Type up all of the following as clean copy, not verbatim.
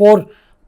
4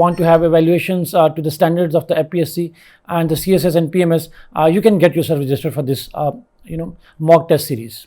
want to have evaluations to the standards of the FPSC and the CSS and PMS, you can get yourself registered for this mock test series.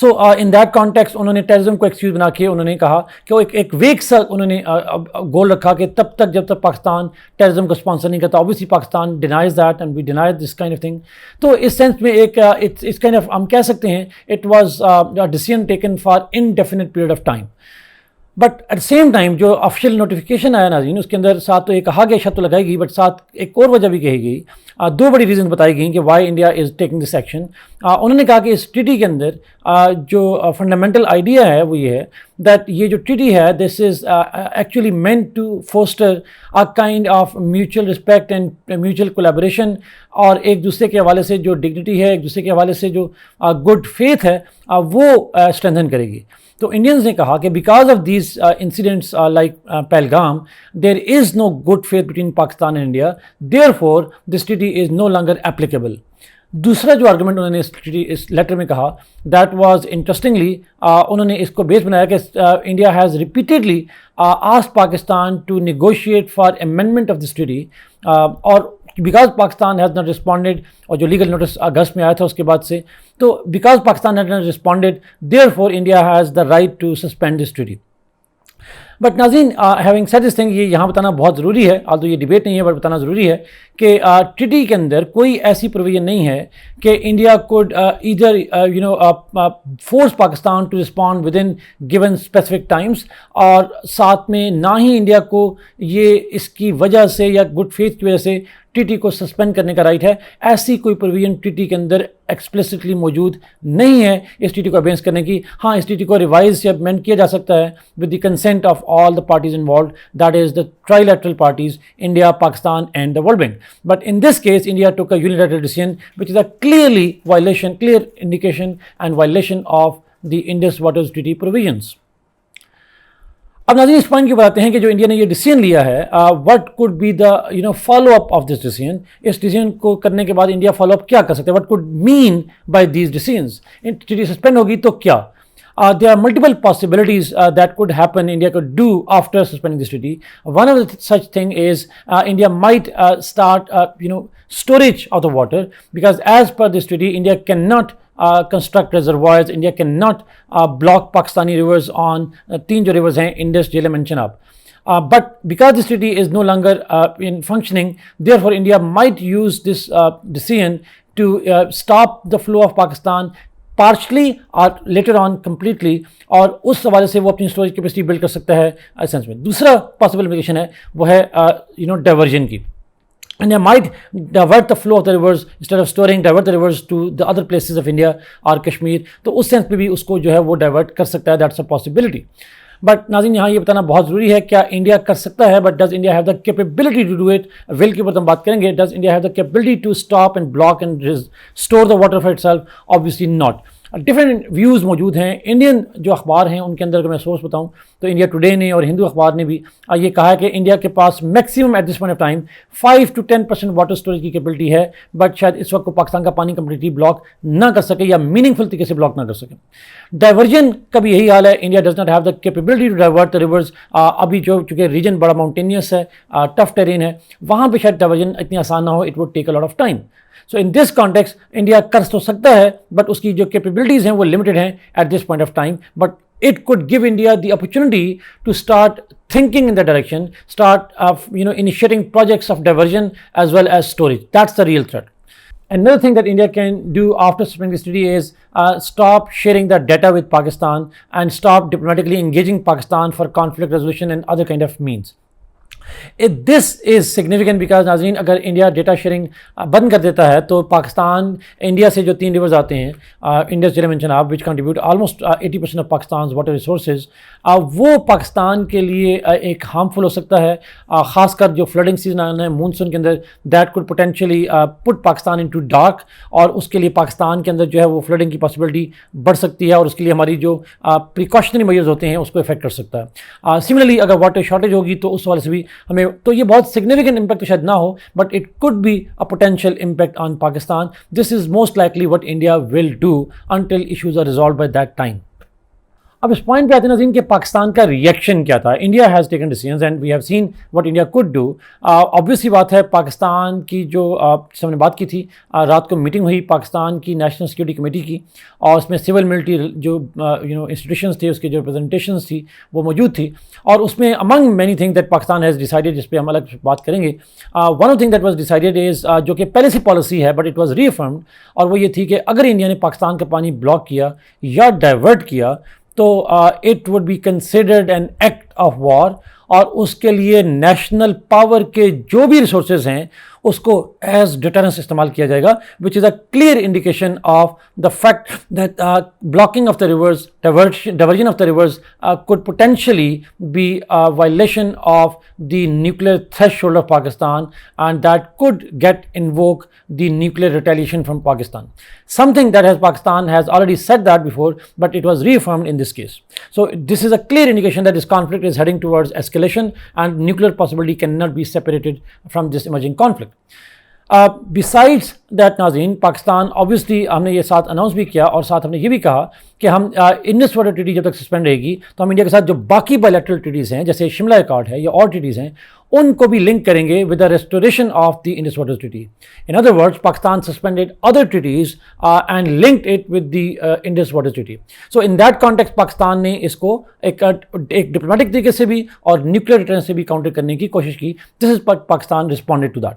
So in that context انہوں نے terrorism کو excuse بنا کے انہوں نے کہا کہ وہ ایک ویک سا انہوں نے گول رکھا کہ تب تک جب تک پاکستان ٹیررزم کو اسپانسر نہیں کرتا. Obviously Pakistan denies that and we deny this kind of thing. تو اس سینس میں ایک اس کائنڈ آف ہم کہہ سکتے ہیں it was decision taken for indefinite period of time. But at same time جو آفیشیل نوٹیفیکیشن آیا ناظرین اس کے اندر ساتھ تو یہ کہا گیا شرط تو لگائی گئی بٹ ساتھ ایک اور وجہ بھی کہی گئی. دو بڑی ریزنز بتائی گئیں کہ why India is taking this action. انہوں نے کہا کہ اس ٹریٹی کے اندر جو فنڈامنٹل آئیڈیا ہے وہ یہ ہے دیٹ یہ جو ٹریٹی ہے this is actually meant to foster a kind of mutual respect and mutual collaboration, اور ایک دوسرے کے حوالے سے جو ڈگنیٹی ہے, ایک دوسرے کے حوالے سے جو گڈ فیتھ ہے وہ اسٹرینتھن کرے گی. تو انڈینز نے کہا کہ because of these incidents like Pahalgam there is no good faith between Pakistan and India, therefore this treaty is no longer applicable. دوسرا جو آرگومنٹ انہوں نے اس لیٹر میں کہا دیٹ واز انٹرسٹنگلی انہوں نے اس کو بیس بنایا کہ India has repeatedly asked Pakistan to negotiate for amendment of this treaty, اور because Pakistan has not responded, اور جو لیگل نوٹس اگست میں آیا تھا اس کے بعد سے, تو because Pakistan has not responded therefore India has the right to suspend this treaty. But ناظرین ہیونگ سیڈ دس تھنگ, یہ یہاں بتانا بہت ضروری ہے, آلدو یہ ڈیبیٹ نہیں ہے بٹ بتانا ضروری ہے کہ ٹریٹی کے اندر کوئی ایسی پروویژن نہیں ہے کہ India could either force Pakistan to respond within given specific times, اور ساتھ میں نہ ہی انڈیا کو یہ اس کی وجہ سے یا گڈ فیتھ کی وجہ سے ٹریٹی کو سسپینڈ کرنے کا رائٹ ہے. ایسی کوئی پروویژن ٹریٹی کے اندر ایکسپلسٹلی موجود نہیں ہے اس ٹریٹی کو اگینسٹ کرنے کی. ہاں اس ٹریٹی کو ریوائز یا امینڈ کیا جا سکتا ہے with the consent of all the parties involved, that is the trilateral parties India, Pakistan and the world bank. But in this case India took a unilateral decision which is a clearly violation, clear indication and violation of the Indus waters treaty provisions. اب ناظرین اس point کی بات ہیں کہ جو India نے یہ decision لیا ہے what could be the follow up of this decision. اس ڈیسیژن کو کرنے کے بعد انڈیا فالو اپ کیا کر سکتے ہیں, what could mean by these decisions. Treaty suspend ہوگی تو کیا, there are multiple possibilities that could happen India could do after suspending this treaty. One of the such thing is India might start storage of the water, because as per this treaty India cannot construct reservoirs, India cannot block Pakistani rivers on teen jo rivers hain Indus, Jhelum and Chenab. But because this treaty is no longer in functioning, therefore India might use this decision to stop the flow of Pakistan partially اور later on completely, اور اس حوالے سے وہ اپنی storage capacity build کر سکتا ہے sense میں. دوسرا پاسبل اپلیکیشن ہے وہ ہے ڈائیورژن کی. India might divert the flow of the rivers instead of storing, divert the rivers to the other places of India or Kashmir. تو اس سینس میں بھی اس کو جو ہے وہ ڈائیورٹ کر سکتا ہے, دیٹس اے پاسبلٹی. بٹ ناظرین یہاں یہ بتانا بہت ضروری ہے کیا انڈیا کر سکتا ہے, but does India have the capability to do it. Will کے اوپر ہم بات کریں گے, does India have the capability to stop and block and store the water for itself. Obviously not. Different views موجود ہیں. انڈین جو اخبار ہیں ان کے اندر اگر میں سورس بتاؤں تو انڈیا ٹوڈے نے اور ہندو اخبار نے بھی یہ کہا ہے کہ انڈیا کے پاس maximum at this point of time 5 to 10% water storage کی کیپیبلٹی ہے, بٹ شاید اس وقت کو پاکستان کا پانی کمپلیٹلی بلاک نہ کر سکے یا میننگ فل طریقے سے بلاک نہ کر سکے. ڈائیورژن کا بھی یہی حال ہے, India does not have the capability to divert the rivers. ابھی جو چونکہ ریجن بڑا ماؤنٹینیس ہے, ٹف ٹیرین ہے, وہاں پہ شاید ڈائیورژن اتنی آسان نہ ہو, it would take a lot of time. So in this context India کر تو سکتا ہے بٹ اس کی جو کیپیبلٹیز ہیں وہ لمیٹڈ ہیں at this point of time. But it could give India the opportunity to start thinking in that direction, start initiating projects of diversion as well as storage. That's the real threat. Another thing that India can do after suspending this treaty is stop sharing that data with Pakistan and stop diplomatically engaging Pakistan for conflict resolution and other kind of means. This is significant because ناظرین اگر India data sharing بند کر دیتا ہے تو Pakistan India سے جو 3 rivers آتے ہیں Indus, Jhelum and Chenab which contribute almost 80% of Pakistan water resources, وہ پاکستان کے لیے ایک ہارمفل ہو سکتا ہے, خاص کر جو فلڈنگ سیزن آنا ہے مونسون کے اندر. That could potentially put Pakistan into dark, اور اس کے لیے پاکستان کے اندر جو ہے وہ فلڈنگ کی پاسبلٹی بڑھ سکتی ہے, اور اس کے لیے ہماری جو پریکاشنری میجرز ہوتے ہیں اس کو افیکٹ کر سکتا ہے. سملرلی اگر واٹر شارٹیج ہوگی تو اس حوالے سے بھی ہمیں, تو یہ بہت سگنیفیکنٹ امپیکٹ تو شاید نہ ہو, but it could be a potential impact on Pakistan. This is most likely what India will do until issues are resolved by that time. اب اس پوائنٹ پہ آتے ہیں ناظرین کہ پاکستان کا ریئیکشن کیا تھا. India has taken decisions and we have seen what India could do. Obviously بات ہے پاکستان کی جو جس ہم نے بات کی تھی رات کو میٹنگ ہوئی پاکستان کی نیشنل سیکورٹی کمیٹی کی, اور اس میں سول ملٹری جو انسٹیٹیوشنس تھے اس کے جو ریپرزنٹیشنس تھی وہ موجود تھی, اور اس میں among many thing that Pakistan has decided, جس پہ ہم الگ بات کریں گے. One of thing that was decided is جو کہ پہلے سے پالیسی ہے but it was reaffirmed, اور وہ یہ تھی کہ اگر انڈیا نے پاکستان کا پانی بلاک کیا یا ڈائیورٹ کیا تو it would be considered an act of war, اور اس کے لیے نیشنل پاور کے جو بھی ریسورسز ہیں اس کو ایز ڈیٹرنس استعمال کیا جائے گا, which is a clear indication of the fact that blocking of the rivers, diversion of the rivers could potentially be a violation of the nuclear threshold of Pakistan, and that could get invoke the nuclear retaliation from Pakistan. Something that Pakistan has already said that before, but it was reaffirmed in this case. So this is a clear indication that this conflict is heading towards escalation, and nuclear possibility cannot be separated from this emerging conflict. Besides that ناظرین, Pakistan obviously ہم نے یہ ساتھ announce بھی کیا, اور ساتھ ہم نے یہ بھی کہا کہ ہم انڈس واٹر ٹریٹی جب تک سسپینڈ رہے گی تو ہم انڈیا کے ساتھ جو باقی بائیلیٹرل ٹریٹیز ہیں جیسے شملہ اکارڈ ہے یا اور ٹریٹیز ہیں ان کو بھی لنک کریں گے with the restoration of the Indus water treaty. In other words Pakistan suspended other treaties and linked it with the Indus water treaty. So in that context Pakistan نے اس کو ایک ڈپلومیٹک طریقے سے بھی اور نیوکلیر ڈیٹرنس سے بھی کاؤنٹر کرنے کی کوشش کی. دس از پاکستان رسپونڈیڈ ٹو دیٹ.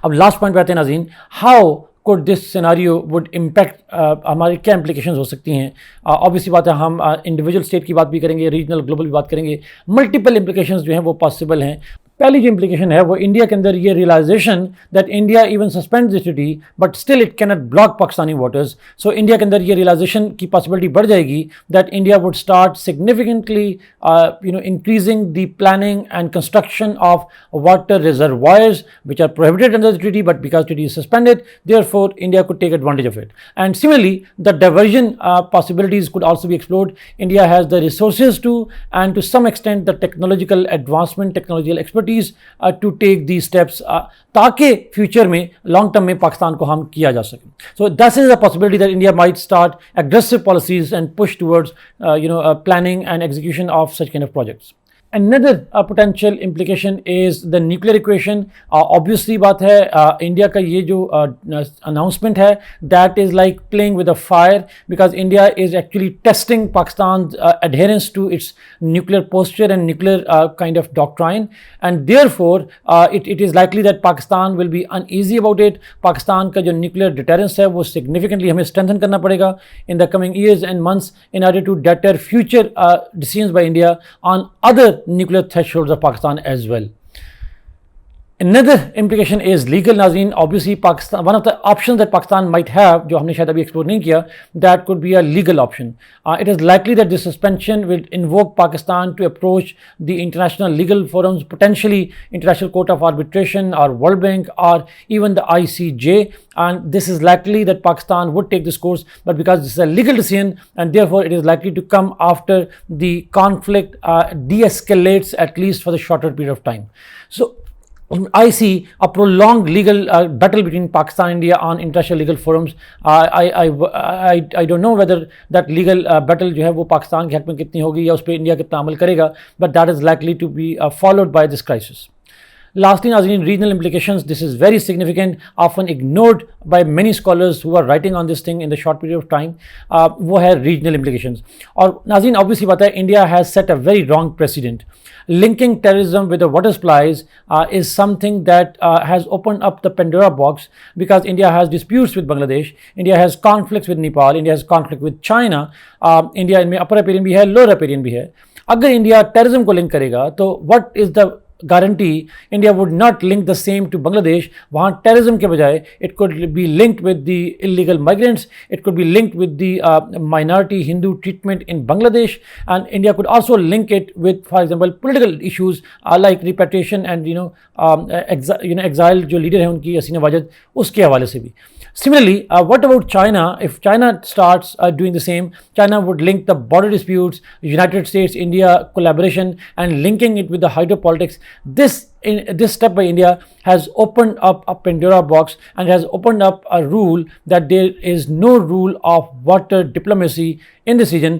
اب لاسٹ پوائنٹ پہ آتے ہیں ناظرین, how could this scenario would impact, ہماری کیا امپلیکیشنز ہو سکتی ہیں. آبویسلی بات ہے ہم انڈیویجول اسٹیٹ کی بات بھی کریں گے, ریجنل گلوبل بھی بات کریں گے. ملٹیپل امپلیکیشنز جو ہیں وہ پاسبل ہیں. پہلی جو امپلیکیشن ہے وہ انڈیا کے اندر یہ realization that India even suspend this treaty but still it can't block Pakistani waters. So India کے اندر یہ ریئلائزیشن کی پاسبلٹی بڑھ جائے گی that India would start significantly increasing the planning and construction of water reservoirs which are prohibited under the treaty, but because treaty is suspended, therefore India could take advantage of it. And similarly, the diversion possibilities could also be explored. India has the resources to, and to some extent the technological advancement, technological expertise to take these steps تاکہ future میں long term میں پاکستان کو ہم کیا جا سکے. So this is a possibility that India might start aggressive policies and push towards planning and execution of such kind of projects. Another potential implication is the nuclear equation. Obviously بات ہے India کا یہ جو announcement ہے that is like playing with a fire, because India is actually testing Pakistan's adherence to its nuclear posture and nuclear kind of doctrine, and therefore it is likely that Pakistan will be uneasy about it. Pakistan کا جو nuclear deterrence ہے وہ significantly ہمیں strengthen کرنا پڑے گا in the coming years and months in order to deter future decisions by India on other nuclear thresholds of Pakistan as well. Another implication is legal ناظرین. Obviously Pakistan, one of the options that Pakistan might have جو ہم نے شاید ابھی explore نہیں کیا, that could be a legal option. It is likely that this suspension will invoke Pakistan to approach the international legal forums, potentially International Court of Arbitration or World Bank or even the ICJ, and this is likely that Pakistan would take this course, but because this is a legal decision and therefore it is likely to come after the conflict de-escalates at least for the shorter period of time. So I see a prolonged legal battle between Pakistan and India on international legal forums. I don't know whether that legal battle جو ہے وہ پاکستان کے حق میں کتنی ہوگی یا اس پہ انڈیا کتنا عمل کرے گا, but that is likely to be followed by this crisis. Lastly ناظرین, regional implications. This is very significant, often ignored by many scholars who are writing on this thing in the short period of time. وہ ہے regional implications. اور ناظرین obviously بات ہے India has set a very wrong precedent. Linking terrorism with the water supplies is something that has opened up the Pandora box, because India has disputes with Bangladesh, India has conflicts with Nepal, India has conflict with China. India ان میں upper riparian بھی ہے, lower riparian بھی ہے. اگر India terrorism کو link کرے گا تو what is the guarantee India would not link the same to Bangladesh? وہاں ٹیررزم کے بجائے it could be linked with the illegal migrants, it could be linked with the minority Hindu treatment in Bangladesh, and India could also link it with, for example, political issues like repatriation and exile جو leader ہیں ان کی حسینہ واجد, اس کے حوالے سے بھی. Similarly, what about China? If China starts doing the same, China would link the border disputes, United States-India collaboration, and linking it with the hydropolitics. This this step by India has opened up a Pandora box and has opened up a rule that there is no rule of water diplomacy in this region.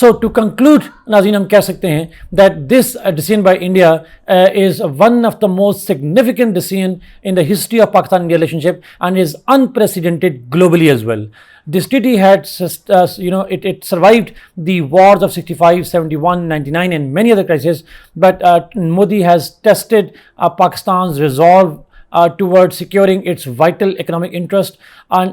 So to conclude, Nazeen, hum keh sakte hain that this decision by India is one of the most significant decision in the history of Pakistan-India relationship and is unprecedented globally as well. This treaty had, it survived the wars of 65, 71, 99 and many other crises, but Modi has tested Pakistan's resolve towards securing its vital economic interest. And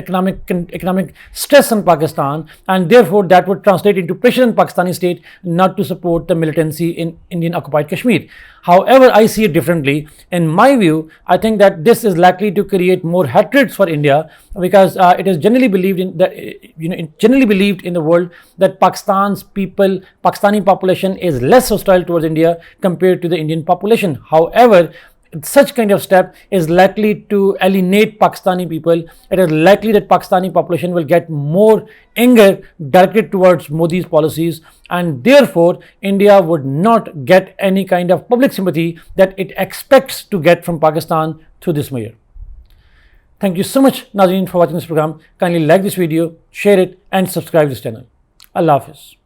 economic stress on Pakistan and therefore that would translate into pressure on Pakistani state not to support the militancy in Indian occupied Kashmir. However, I see it differently. In my view, I think that this is likely to create more hatreds for India because it is generally believed in the world that Pakistani population is less hostile towards India compared to the Indian population. However, such kind of step is likely to alienate Pakistani people. It is likely that Pakistani population will get more anger directed towards Modi's policies and therefore India would not get any kind of public sympathy that it expects to get from Pakistan through this measure. Thank you so much, Nazreen, for watching this program. Kindly like this video, share it and subscribe to this channel. Allah Hafiz.